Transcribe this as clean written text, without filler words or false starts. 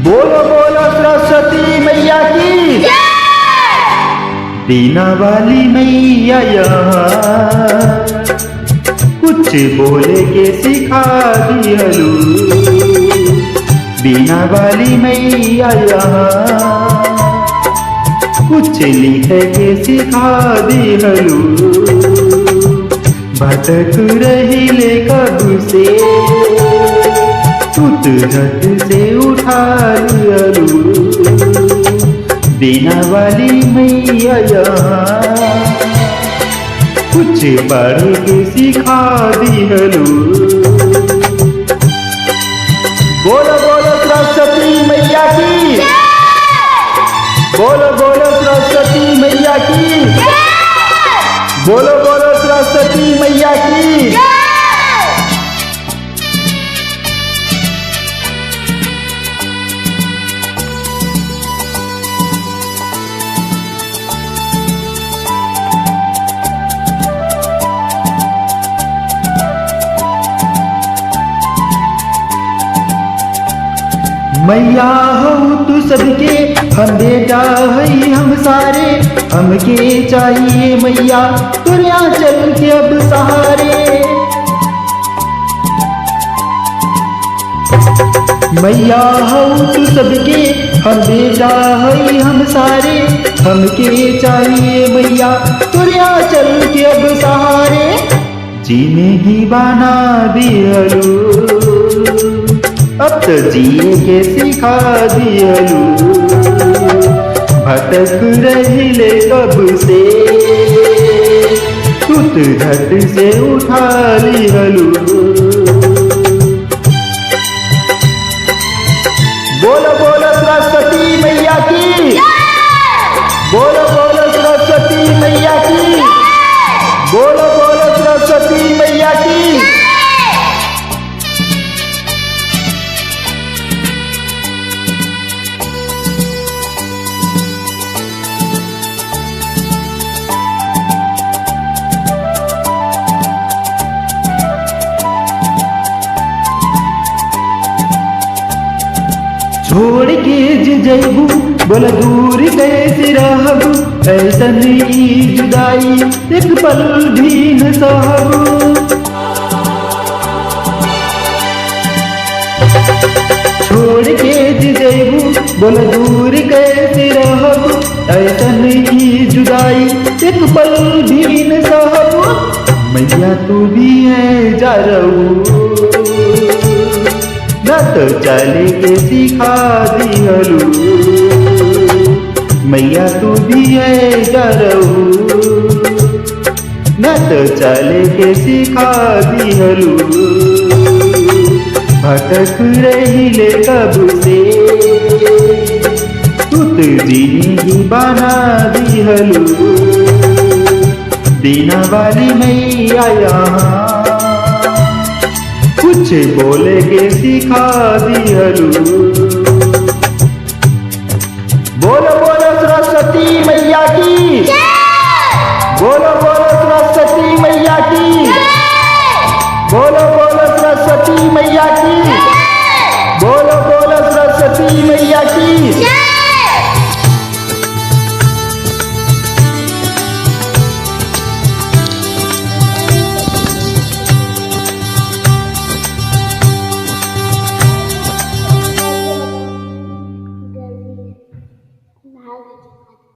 बोलो बोलो सरस्वती मैया की बीना वाली मैया यहाँ कुछ बोले के सिखा दिहलू। बीना वाली मैया यहाँ कुछ लिखे के सिखा दिहलू। भटक रही ले कब से तुत झट से उठा लियलू। बीना वाली मैया यहाँ कुछ पढ़ के सिखा दिहलू। बोलो बोलो सरस्वती मैया की, बोलो बोलो सरस्वती मैया की, बोलो बोलो सरस्वती मैया की। मैया हो तू सबके, हम बेटा है हम सारे। हमके चाहिए मैया तुर चल के अब सहारे। मैया हो तू सबके, हम बेटा है हम सारे। हमके चाहिए मैया तुर चल के अब सहारे। जीने ही बना दियलू, अब तो जिए के सिखा दियलू। भटक रही ले कब से तुत झट से उठा लिहलू। बोलो बोलो सरस्वती मैया की, बोलो बोलो सरस्वती मैया की, बोलो बोलो सरस्वती मैया की। छोड़ के जैबू बोला दूर कैसे रहबू। ऐसन ई जुदाई एक पल भी न सहबू। छोड़ के जैबू बोला दूर कैसे रहबू। ऐसन ई जुदाई एक पल भी न सहबू। मैया तू भी है जा रहू, न तो चले के सिखा दिहलू। मैया तू भी है डरऊ, न तो चले के सिखा दिहलू। भटक रही ले कब से तुत जिंदगी बना दिहलू। बीना वाली मैया यहाँ कुछ बोले के सिखा दिहलू।